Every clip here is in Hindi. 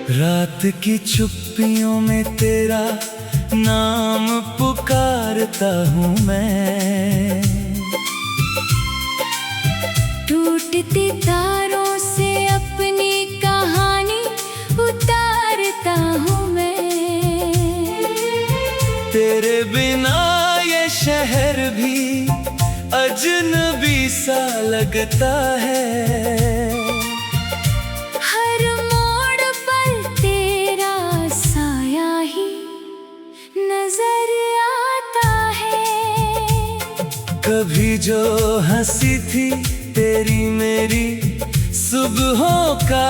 रात की चुप्पियों में तेरा नाम पुकारता हूँ मैं। टूटते तारों से अपनी कहानी उतारता हूँ मैं। तेरे बिना ये शहर भी अजनबी सा लगता है। कभी जो हंसी थी तेरी मेरी सुबहों का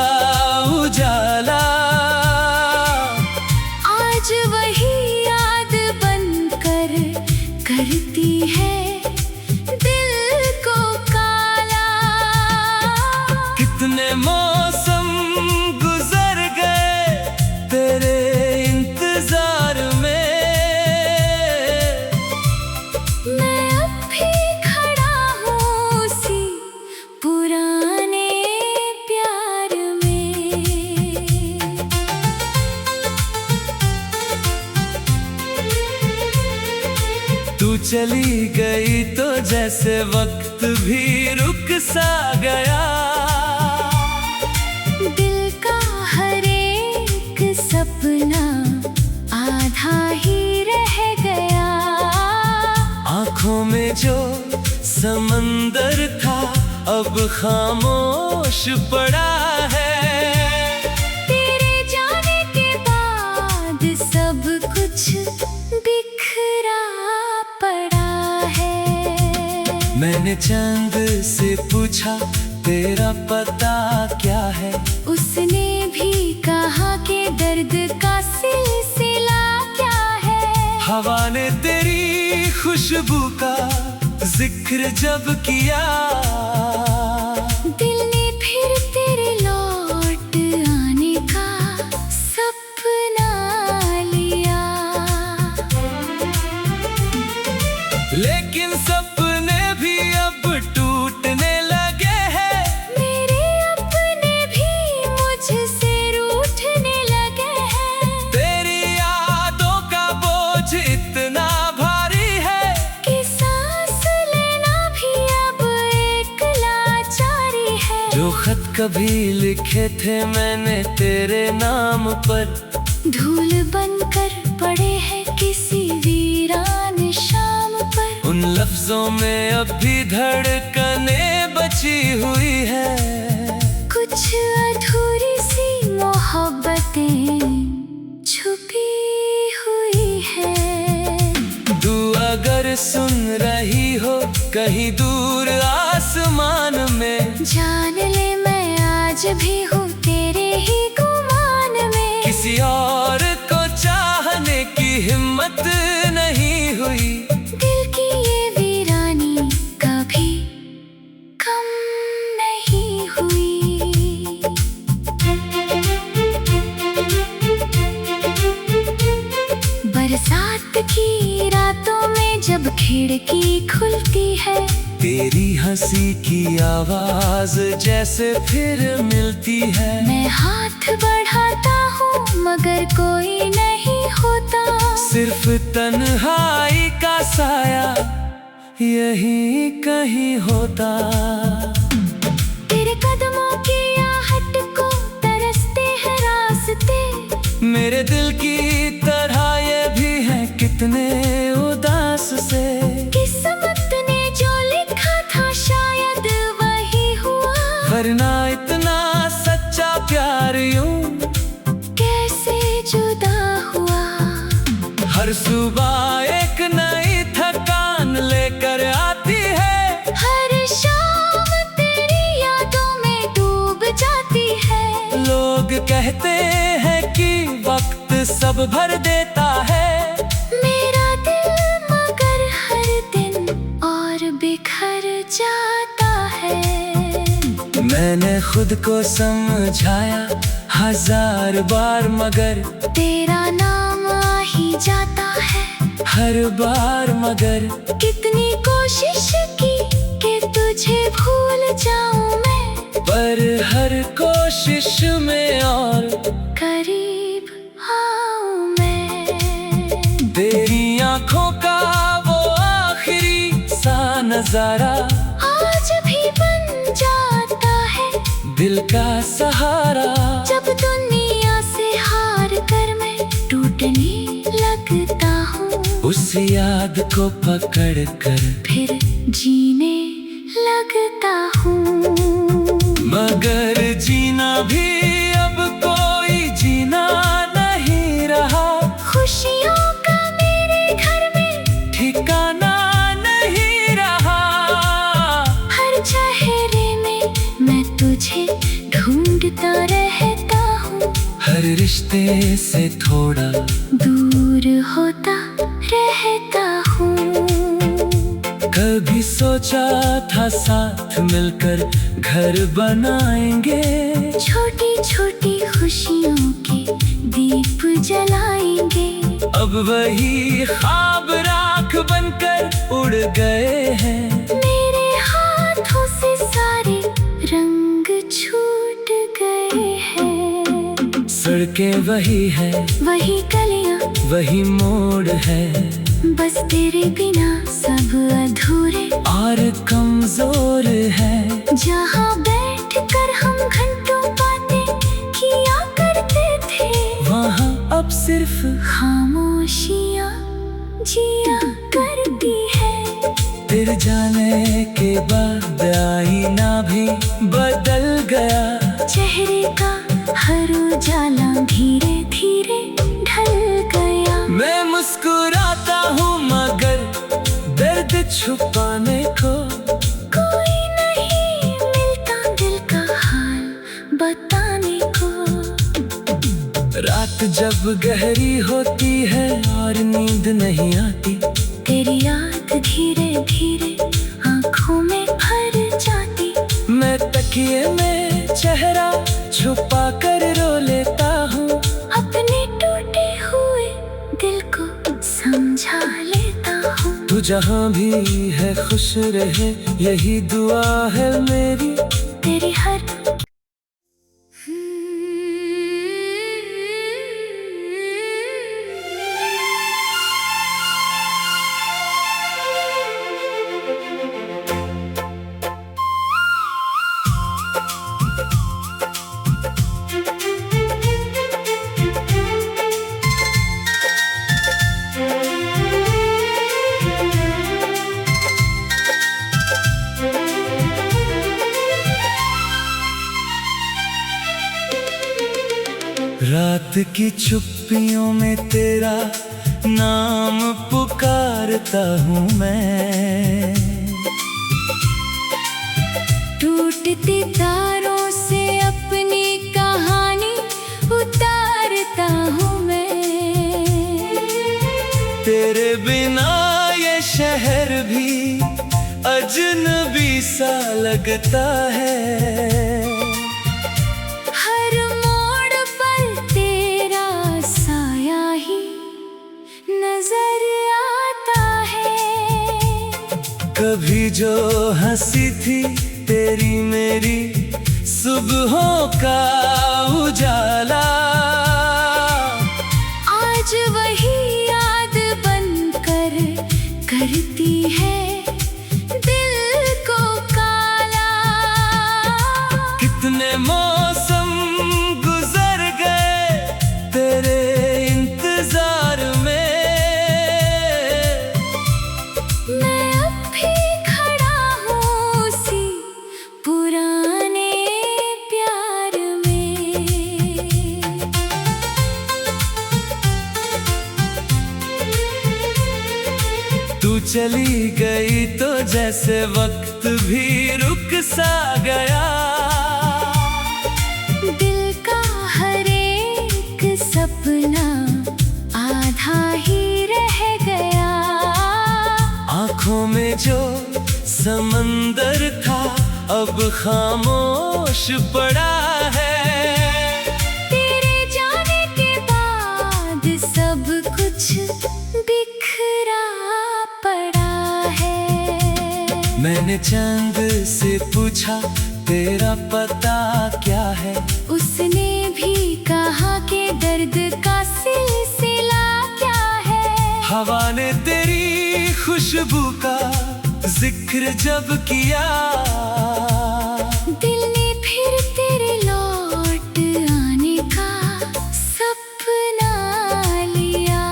उजाला, आज वही याद बनकर करती है दिल को काला। कितने मौसम गुजर गए तेरे इंतजार में, तू चली गई तो जैसे वक्त भी रुक सा गया। दिल का हर एक सपना आधा ही रह गया। आँखों में जो समंदर था अब खामोश पड़ा है। तेरे जाने के बाद सब कुछ बिखरा पड़ा है। मैंने चंद से पूछा तेरा पता क्या है, उसने भी कहा कि दर्द का सिलसिला क्या है। हवा ने तेरी खुशबू का जिक्र जब किया, दिल ने फिर तेरे लौट आने का सपना लिया। लेकिन सपने भी अब टूटने लगे हैं। मेरे अपने भी मुझसे रूठने लगे हैं। तेरी यादों का बोझ इतना भारी है कि सांस लेना भी अब एक लाचारी है। जो खत कभी लिखे थे मैंने तेरे नाम पर, धूल बनकर पड़े हैं किसी वीरान शाम पर। उन लफ्जों में अब भी धड़कने बची हुई है। कुछ अधूरी सी मोहब्बतें छुपी हुई है। तू अगर सुन रही हो कहीं दूर आसमान में, जान ले मैं आज भी हूँ तेरे ही गुमान में। किसी और को चाहने की हिम्मत नहीं हुई। दिल की ये वीरानी कभी कम नहीं हुई। बरसात की रातों में जब खिड़की खुलती है, तेरी हंसी की आवाज जैसे फिर मिलती है। मैं हाथ बढ़ाता हूँ मगर कोई नहीं होता। सिर्फ तन्हाई का साया यही कहीं होता। तेरे कदमों की आहट को तरसते हैं रास्ते। मेरे दिल की तरह ये भी है कितने उदास से। किस्मत ने जो लिखा था शायद वही हुआ, वरना इतना सच्चा प्यार यूं कैसे जुदा हुआ। हर सुबह एक नई थकान लेकर आती है। हर शाम तेरी यादों में डूब जाती है। लोग कहते हैं कि वक्त सब भर देता है। मेरा दिल मगर हर दिन और बिखर जाता है। मैंने खुद को समझाया 1000 बार मगर तेरा नाम आ ही जाता है हर बार। मगर कितनी कोशिश की कि तुझे भूल जाऊं मैं, पर हर कोशिश कोशिश में और करीब आऊं मैं। तेरी आंखों का वो आखिरी सा नजारा आज भी बन जाता है दिल का सहारा। जब दुनिया से हार कर मैं टूटने लगता हूँ, उस याद को पकड़ कर फिर जीने लगता हूँ। मगर जीना भी अब कोई जीना नहीं रहा। खुशियों का मेरे घर में ठिकाना नहीं रहा। हर चेहरे में मैं तुझे ढूंढता रहता हूँ, हर रिश्ते से थोड़ा दूर होता रहता हूँ। कभी सोचा था साथ मिलकर घर बनाएंगे, छोटी छोटी खुशियों के दीप जलाएंगे। अब वही ख्वाब राख बनकर उड़ गए हैं। मेरे हाथों से सारे रंग छूट गए हैं। सड़कें वही है, वही गलियां, वही मोड़ है, बस तेरे बिना सब अधूरे और कमजोर है। जहाँ बैठ कर हम घंटों बातें किया करते थे, वहाँ अब सिर्फ खामोशियाँ जिया करती है। तेरे जाने के बाद आईना भी बदल गया। चेहरे का हर उजाला धीरे धीरे ढल गया। मैं मुस्कुराता हूँ मगर दर्द छुपाने को कोई नहीं मिलता दिल का हाल बताने को। रात जब गहरी होती है और नींद नहीं आती, तेरी याद धीरे धीरे आँखों में भर जाती। मैं तकिए में चेहरा छुपा कर रो लेता हूँ। अपने टूटे हुए दिल को समझा लेता हूँ। तू जहाँ भी है खुश रहे, यही दुआ है मेरी। तेरी हर रात की चुप्पियों में तेरा नाम पुकारता हूँ मैं। टूटते तारों से अपनी कहानी उतारता हूँ मैं। तेरे बिना ये शहर भी अजनबी सा लगता है। हर मोड़ पर तेरा साया ही नजर आता है। कभी जो हंसी थी तेरी मेरी सुबहों का उजाला, आज वही याद बनकर करती है दिल को काला। कितने मौसम गुजर गए तेरे इंतजार में। मैं अब भी खड़ा हूँ उसी पुराने प्यार में। तू चली गई तो जैसे वक्त भी रुक सा गया। दिल का हर एक सपना आधा ही रह गया। आँखों में जो समंदर था अब खामोश पड़ा है। तेरे जाने के बाद सब कुछ बिखरा पड़ा है। मैंने चांद से पूछा तेरा पता क्या है। हवा ने तेरी खुशबू का जिक्र जब किया, दिल ने फिर तेरे लौट आने का सपना लिया।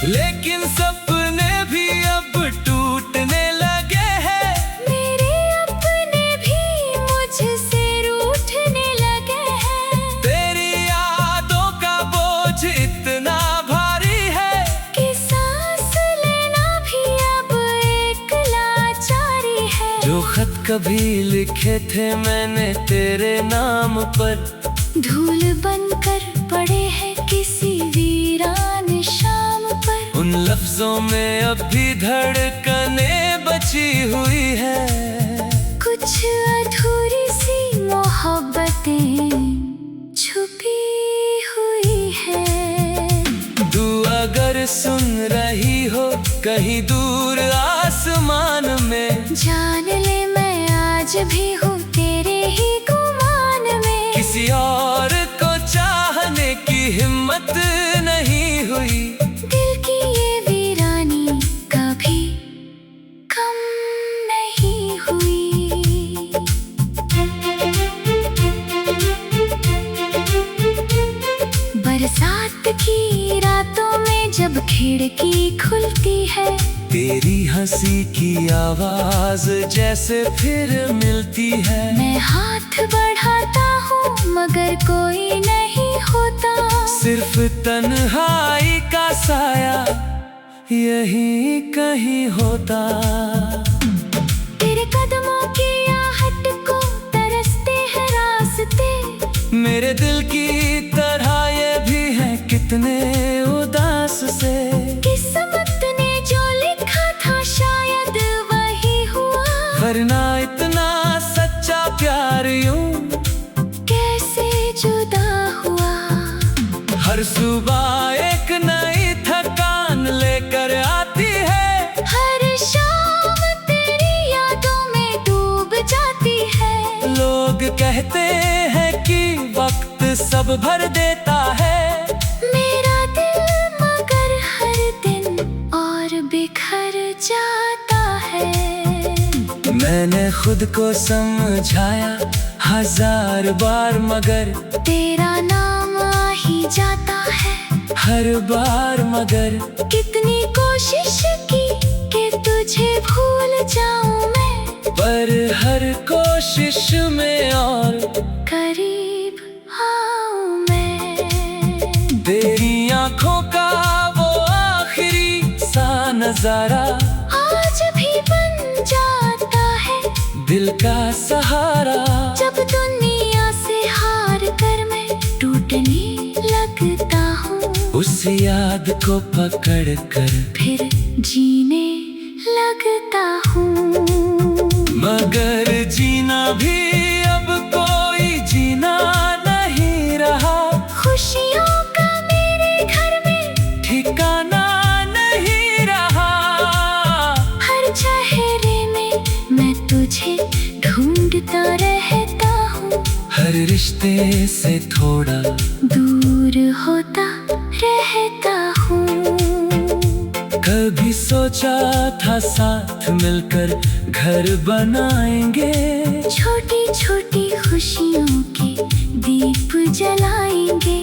लेकिन सपने भी अब टूटने लगे हैं, मेरे अपने भी मुझसे रूठने लगे हैं। तेरी यादों का बोझ इतना भारी है कि सांस लेना भी अब एक लाचारी है। जो खत कभी लिखे थे मैंने तेरे नाम पर, धूल बनकर पड़े हैं किसी वीरान शाम पर। उन लफ्जों में अब भी धड़कने बची हुई है, कुछ अधूरी सी मोहब्बतें छुपी हुई है। तू अगर सुन रही हो कहीं दूर आसमान में, जान ले मैं आज भी हूँ तेरे ही गुमान में। किसी और को चाहने की हिम्मत नहीं हुई, दिल की ये वीरानी कभी कम नहीं हुई। बरसात की रातों में जब खिड़की खुलती है, तेरी हंसी की आवाज जैसे फिर मिलती है। मैं हाथ बढ़ाता हूँ मगर कोई नहीं होता, सिर्फ तन्हाई का साया यही कहीं होता। तेरे कदमों की आहट को तरसते हैं रास्ते, मेरे दिल की तरह ये भी है कितने उदास से। किस्मत ने जो लिखा था शायद वही हुआ, वरना इतना सच्चा प्यार यूं कैसे जुदा हुआ। हर सुबह एक नई थकान लेकर आती है, हर शाम तेरी यादों में डूब जाती है। लोग कहते हैं कि वक्त सब भर देता है, मेरा दिल मगर हर दिन और बिखर जाता है। मैंने खुद को समझाया 1000 बार मगर तेरा नाम आ ही जाता है हर बार मगर। कितनी कोशिश की कि तुझे भूल जाऊं मैं, पर हर कोशिश में और करीब आऊं मैं। तेरी आंखों का वो आखिरी सा नजारा आज भी बन जाता है दिल का सहारा। जब दुनिया से हार कर मैं टूटने लगता हूँ, उस याद को पकड़ कर फिर जीने लगता हूँ। मगर जीना भी अब कोई जीना नहीं रहा, खुशियों का मेरे घर में ठिकाना नहीं रहा। हर चेहरे में मैं तुझे ढूंढता रहता हूँ, हर रिश्ते से थोड़ा दूर होता रहता हूँ। कभी सोचा था साथ मिलकर घर बनाएंगे, छोटी छोटी खुशियों के दीप जलाएंगे।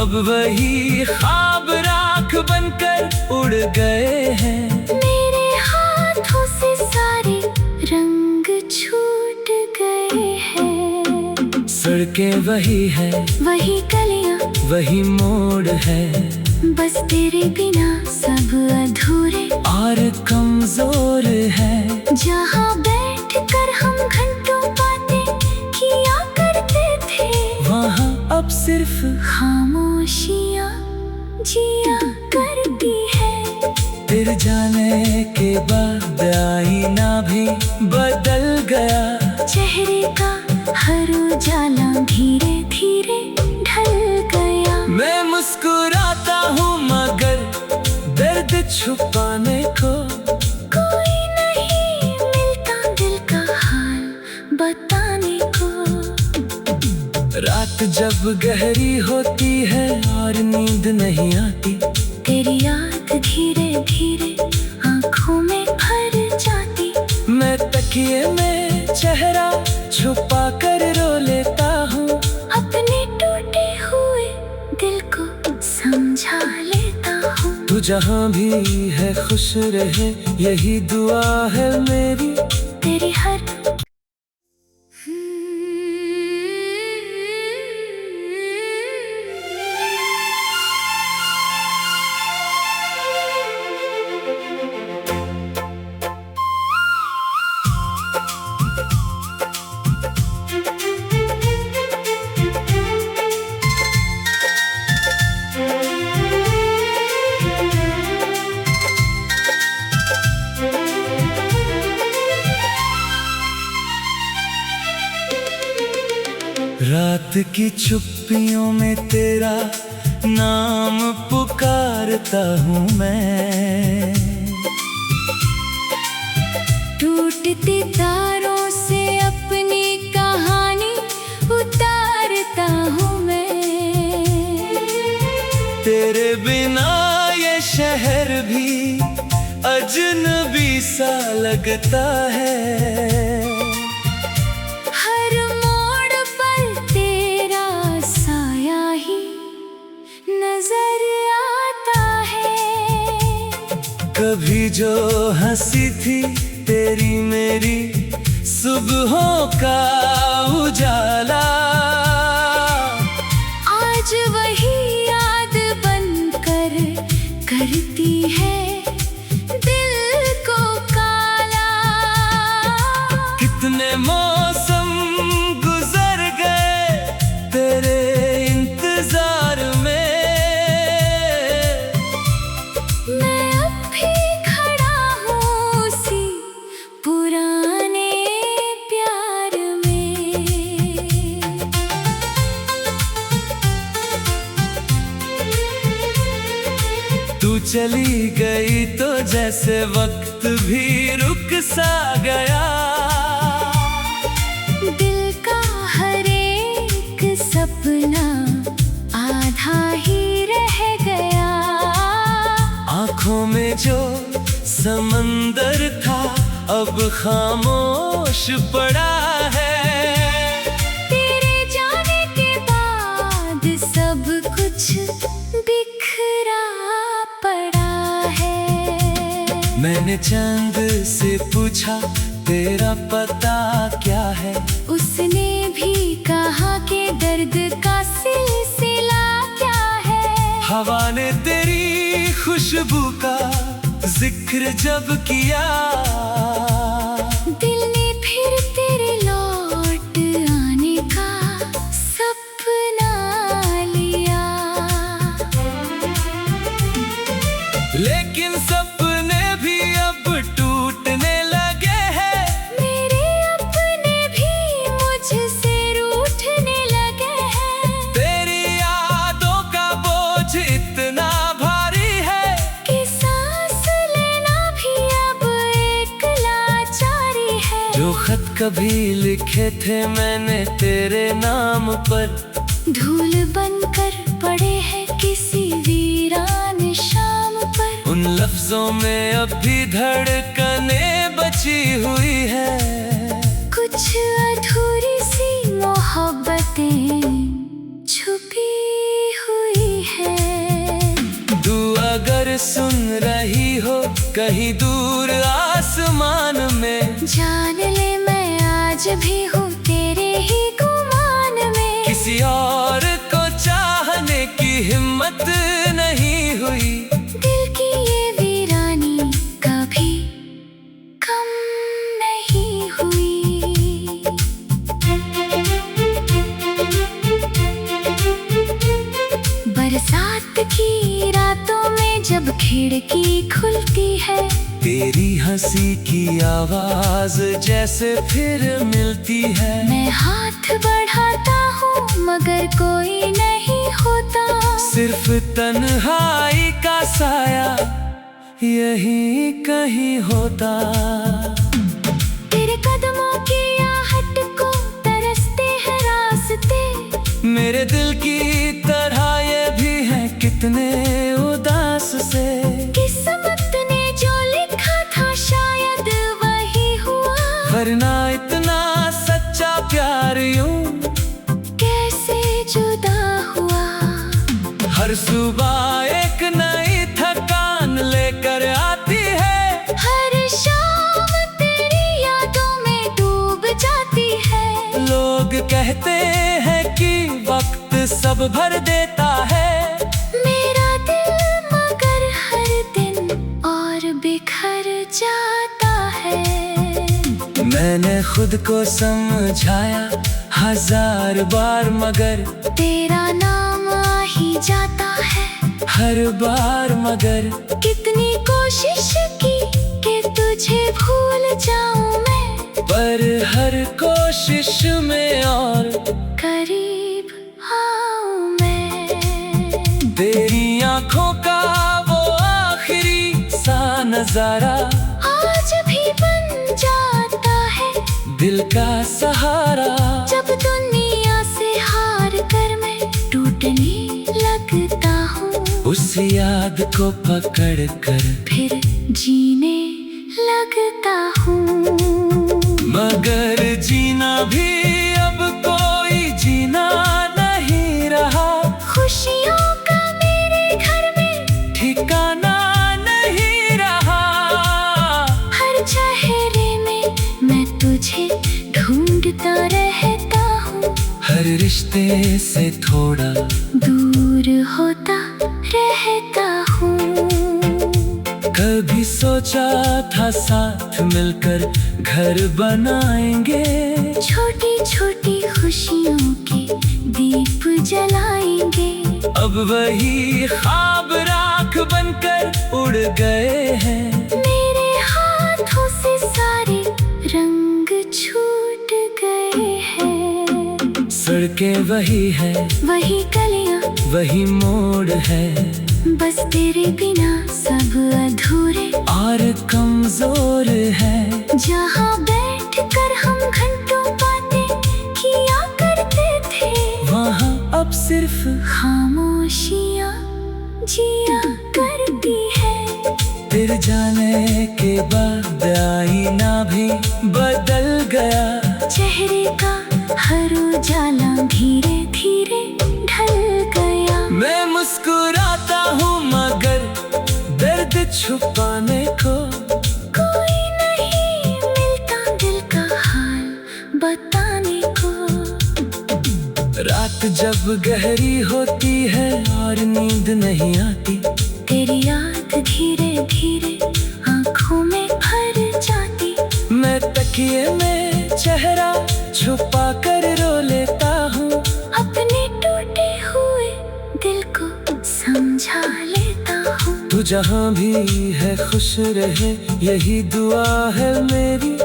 अब वही ख्वाब राख बनकर उड़ गए हैं। मेरे हाथों से सारे रंग छूट गए हैं। सड़कें वही है, वही गलियां, वही मोड़ है, बस तेरे बिना सब अधूरे और कमजोर है। जहाँ बैठ कर हम घंटों बातें किया करते थे, वहाँ अब सिर्फ खामोशियाँ जिया करती है। तेरे जाने के बाद आईना भी बदल गया, चेहरे का हर उजाला धीरे धीरे ढल गया। मैं मुस्कुराता हूँ मगर दर्द छुपाने को कोई नहीं मिलता दिल का हाल बताने को। रात जब गहरी होती है और नींद नहीं आती, तेरी याद धीरे धीरे आंखों में भर जाती। मैं तकिए में चेहरा छुपा कर रो लेता हूँ, अपने टूटे हुए दिल को समझा लेता हूँ। तू जहाँ भी है खुश रहे, यही दुआ है मेरी। तेरी हर रात की चुप्पियों में तेरा नाम पुकारता हूँ मैं, टूटते तारों से अपनी कहानी उतारता हूँ मैं। तेरे बिना ये शहर भी अजनबी सा लगता है। हर मोड़ पर तेरा साया ही नजर आता है। कभी जो हंसी थी तेरी मेरी सुबहों का उजाला, आज वही याद बनकर करती है दिल को काला। कितने मौसम गुजर गए तेरे इंतजार में, मैं अब भी खड़ा हूँ उसी पुराने प्यार में। तू चली गई तो जैसे वक्त भी रुक सा गया, दिल का हर एक सपना आधा ही रह गया। आँखों में जो समंदर था अब खामोश पड़ा है। तेरे जाने के बाद सब कुछ बिखरा पड़ा है। मैंने चांद से पूछा तेरा पता क्या है, उसने भी कहा कि दर्द का सिलसिला क्या है। हवा ने तेरी खुशबू का जिक्र जब किया, दिल ने फिर तेरे लौट आने का सपना लिया। लेकिन सपने भी अब टूटने लगे हैं। मेरे अपने भी मुझसे रूठने लगे हैं। तेरी यादों का बोझ इतना भारी है कि सांस लेना भी अब एक लाचारी है। जो खत कभी लिखे थे मैंने तेरे नाम पर, धूल बनकर पड़े हैं किसी वीरान शाम पर। उन लफ्जों में अब भी धड़कने बची हुई है। कुछ अधूरी सी मोहब्बतें छुपी हुई है। तू अगर सुन रही हो कहीं दूर आसमान में, जान ले मैं आज भी हूँ तेरे ही गुमान में। किसी और को चाहने की हिम्मत नहीं हुई। दिल की ये वीरानी कभी कम नहीं हुई। बरसात की रातों में जब खिड़की खुलती है, तेरी हंसी की आवाज जैसे फिर मिलती है। मैं हाथ बढ़ाता हूँ मगर कोई नहीं होता। सिर्फ तन्हाई का साया यही कहीं होता। तेरे कदमों की आहट को तरसते हैं रास्ते, मेरे दिल की तरह ये भी है कितने उदास से। किस्मत ने जो लिखा था शायद वही हुआ, वरना इतना सच्चा प्यार यूं कैसे जुदा हुआ। हर सुबह एक नई थकान लेकर आती है, हर शाम तेरी यादों में डूब जाती है। लोग कहते हैं कि वक्त सब भर देता है, मेरा दिल मगर हर दिन और बिखर जाता है। मैंने खुद को समझाया 1000 बार मगर तेरा नाम आ ही जाता है हर बार मगर। कितनी कोशिश की कि तुझे भूल जाऊं मैं, पर हर कोशिश में और करीब आऊं मैं। तेरी आंखों का वो आखिरी सा नजारा आज भी बन जाता है दिल का सहारा। जब दुनिया से हार कर मैं टूटने लगता हूँ, उस याद को पकड़ कर फिर जीने लगता हूँ। मगर जीना भी अब कोई जीना नहीं रहा, खुशियों का मेरे घर में ठिकाना नहीं रहा। हर चेहरे में मैं तुझे ढूंढता रहता हूँ, हर रिश्ते से थोड़ा दूर होता रहता हूँ। कभी सोचा था साथ मिलकर घर बनाएंगे, छोटी छोटी खुशियों के दीप जलाएंगे। अब वही ख्वाब राख बनकर उड़ गए हैं। मेरे हाथों से सारे रंग छूट गए हैं। सड़कें वही है, वही गलियां, वही मोड़ है, बस तेरे बिना सब अधूरे और कमजोर है। जहाँ बैठ कर हम घंटों बातें किया करते थे, वहाँ अब सिर्फ खामोशियाँ जिया करती है। तेरे जाने के बाद आईना भी बदल गया, चेहरे का हर उजाला धीरे धीरे ढल गया। मैं मुस्कुराता हूँ मगर दर्द छुपाने को कोई नहीं मिलता दिल का हाल बताने को। रात जब गहरी होती है और नींद नहीं आती, तेरी याद धीरे धीरे आँखों में भर जाती। मैं तकिए में चेहरा छुपा कर रो लेता हूँ, अपने टूटे हुए दिल को समझा लेता हूँ। तू जहाँ भी है खुश रहे, यही दुआ है मेरी।